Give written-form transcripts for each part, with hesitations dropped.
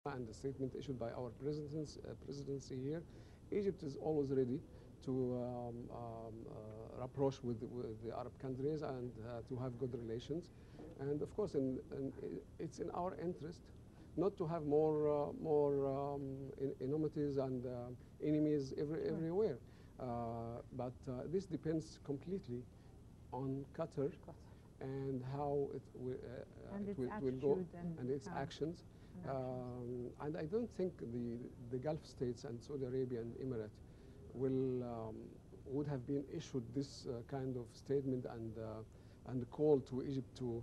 and the statement issued by our presidency here, Egypt is always ready to rapproche with the Arab countries and to have good relations. And of course, it's in our interest not to have more enmities and enemies everywhere. But this depends completely on Qatar and how will go and its actions. And I don't think the Gulf states and Saudi Arabia and Emirates would have been issued this kind of statement and call to Egypt to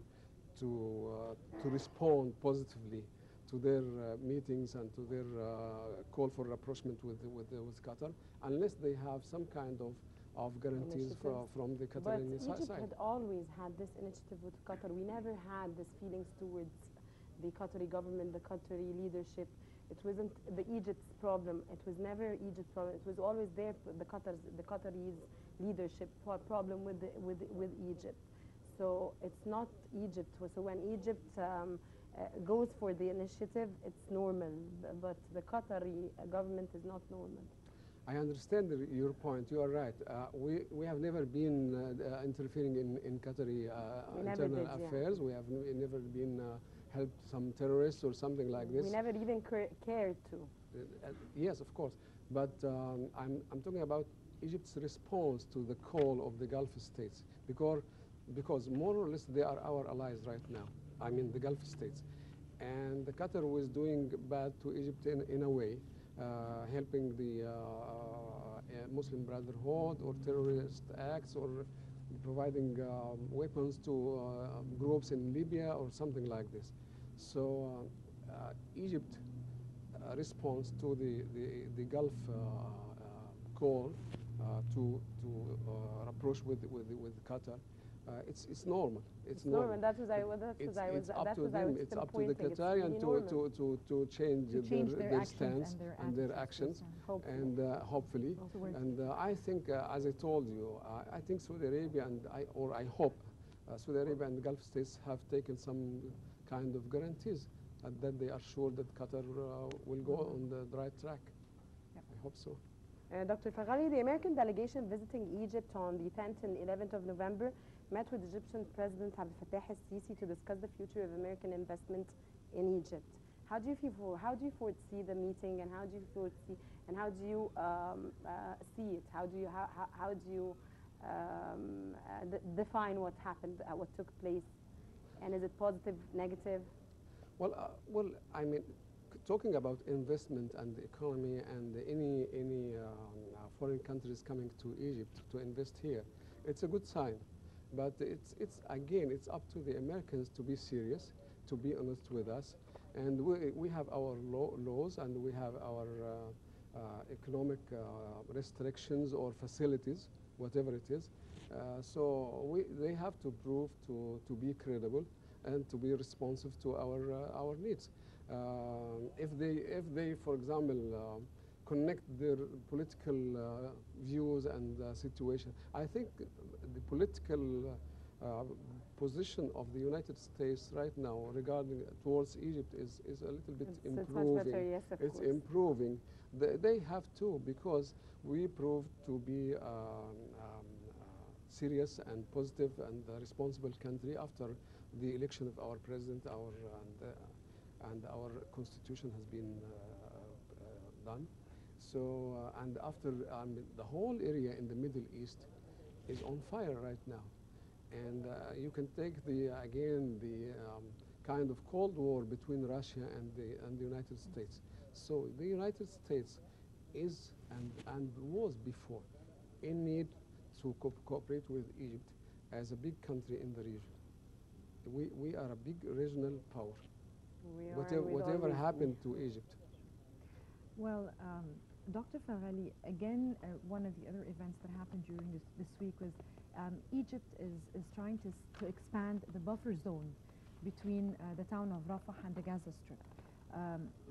respond positively to their meetings and to their call for rapprochement with Qatar, unless they have some kind of guarantees from the Qatari side. But Egypt had always had this initiative with Qatar. We never had this feelings towards the Qatari government, the Qatari leadership. It wasn't the Egypt's problem. It was never Egypt's problem. It was always there, the Qataris leadership problem with Egypt. So it's not Egypt. So when Egypt goes for the initiative, it's normal. But the Qatari government is not normal. I understand your point. You are right. We have never been interfering in Qatari internal affairs. We have never been helped some terrorists or something like this. We never even cared to. Yes, of course. But I'm talking about Egypt's response to the call of the Gulf states, because more or less they are our allies right now. I mean the Gulf states. And the Qatar was doing bad to Egypt in a way, helping the Muslim Brotherhood or terrorist acts or providing weapons to groups in Libya or something like this. So Egypt responds to the Gulf call to rapproche with Qatar. It's normal. It's normal. That's what I was. It's up to them. It's up to the Qatarian to change their stance and their actions, and hopefully. And I think, as I told you, I think Saudi Arabia and I hope Saudi Arabia and the Gulf states have taken some kind of guarantees that they are sure that Qatar will go on the right track. Yep. I hope so. Dr. Faghali, the American delegation visiting Egypt on the 10th and 11th of November met with Egyptian President Abdel Fattah al-Sisi to discuss the future of American investment in Egypt. How do you foresee the meeting, and how do you see it? How do you define what happened, what took place, and is it positive, negative? Well, I mean, talking about investment and the economy and any foreign countries coming to Egypt to invest here, it's a good sign. But it's up to the Americans to be serious, to be honest with us, and we have our laws and we have our economic restrictions or facilities, whatever it is. So they have to prove to be credible and to be responsive to our needs. If they, for example, connect their political views and situation, I think the political position of the United States right now regarding towards Egypt is a little bit improving. It's much better, yes, of course. It's improving. They have to, because we proved to be serious and positive and responsible country after the election of our president, and our constitution has been done. So and after the whole area in the Middle East is on fire right now, and you can take the kind of Cold War between Russia and the United States. So the United States is and was before in need to cooperate with Egypt as a big country in the region. We are a big regional power. Whatever happened to Egypt? Well, Dr. Faghali, again, one of the other events that happened during this week was Egypt is trying to expand the buffer zone between the town of Rafah and the Gaza Strip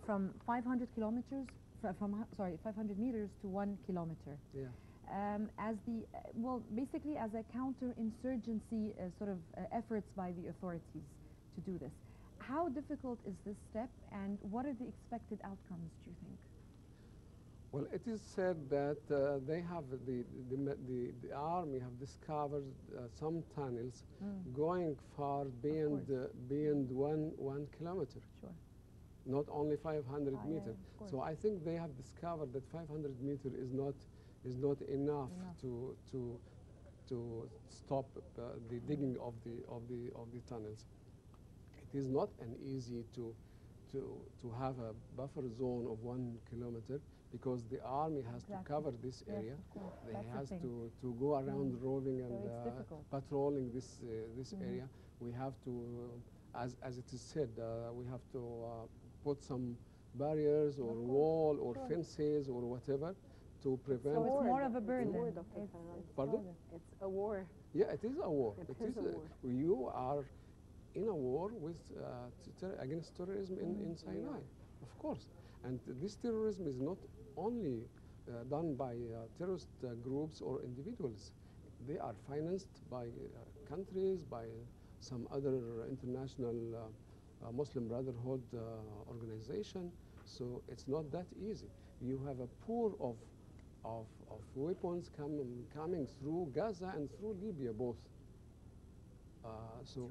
from 500 kilometers, 500 meters to 1 kilometer. Yeah. Basically as a counterinsurgency sort of efforts by the authorities to do this. how difficult is this step, and what are the expected outcomes, do you think? Well, it is said that they have the army have discovered some tunnels going far beyond beyond 1 kilometer. Sure. Not only 500 Yeah, meters. of course. So I think they have discovered that 500 meters is not enough to stop the digging of the tunnels. It is not an easy to have a buffer zone of 1 kilometer, because the army has to cover this area. Yes, of course. They That's the has thing. to go around roving and So it's difficult. patrolling this area. We have to, as it is said, we have to put some barriers or wall or fences or whatever to prevent. So it's more of a It's burden. war, Dr. It's Farhan. Pardon? It's a war. Yeah, it is a war. It is a war. You are in a war with against terrorism in Sinai, of course. And this terrorism is not only done by terrorist groups or individuals. They are financed by countries, by some other international Muslim Brotherhood organization. So it's not that easy. You have a pool of weapons coming through Gaza and through Libya both. So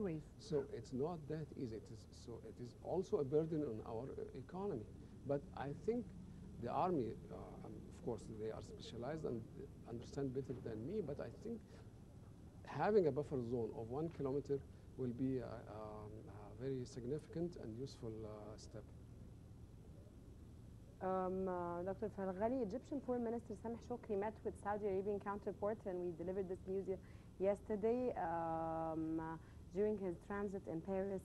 it's not that easy. It is also a burden on our economy. But I think the army, of course, they are specialized and understand better than me. But I think having a buffer zone of 1 kilometer will be a very significant and useful step. Dr. Farghali, Egyptian Foreign Minister Sameh Shukri met with Saudi Arabian counterpart, and we delivered this news yesterday during his transit in Paris.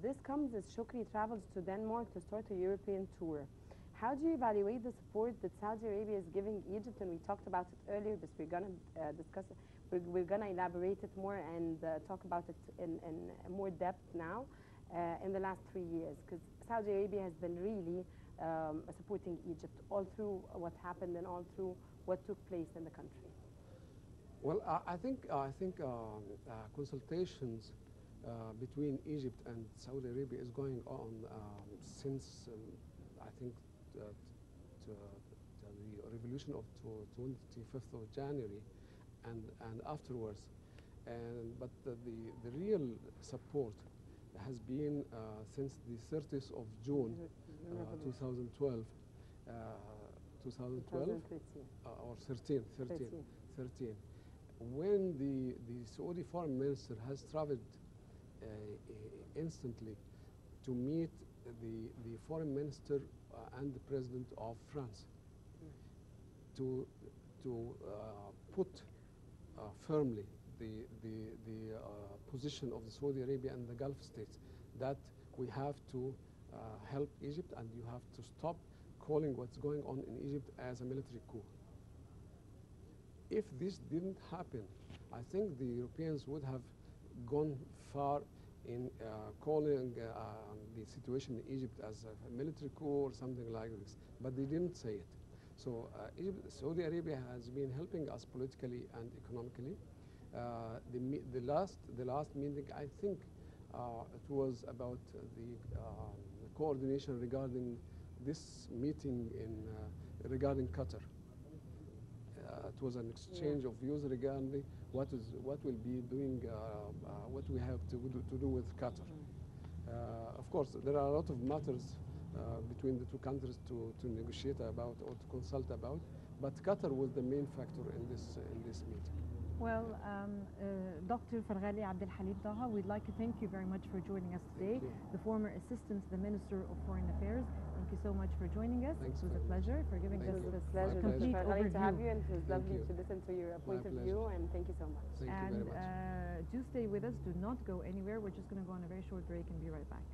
This comes as Shukri travels to Denmark to start a European tour. How do you evaluate the support that Saudi Arabia is giving Egypt? And we talked about it earlier, but we're going to discuss it. We're going to elaborate it more and talk about it in more depth now in the last 3 years, because Saudi Arabia has been really supporting Egypt all through what happened and all through what took place in the country. Well, I think consultations between Egypt and Saudi Arabia is going on since I think the revolution of 25th of January and afterwards. But the real support has been since the 30th of June 2012, or 13, when the Saudi foreign minister has traveled instantly to meet the foreign minister and the president of France to put firmly the position of the Saudi Arabia and the Gulf states that we have to help Egypt, and you have to stop calling what's going on in Egypt as a military coup. If this didn't happen, I think the Europeans would have gone far in calling the situation in Egypt as a military coup or something like this, but they didn't say it. So Saudi Arabia has been helping us politically and economically. The last meeting, I think it was about the coordination regarding this meeting regarding Qatar. It was an exchange of views regarding what will be doing, what we have to do with Qatar. Of course, there are a lot of matters between the two countries to negotiate about or to consult about, but Qatar was the main factor in this meeting. Well, Dr. Farghali Abdel Halim Taha, we'd like to thank you very much for joining us today. The former Assistant to the Minister of Foreign Affairs. Thank you so much for joining us. Thanks. It was a pleasure for giving us It was a pleasure, complete Dr. Farghali, to have overview. you, and it was lovely to listen to your point of view, and thank you so much. Thank you And very much. do stay with us. Do not go anywhere. We're just going to go on a very short break and be right back.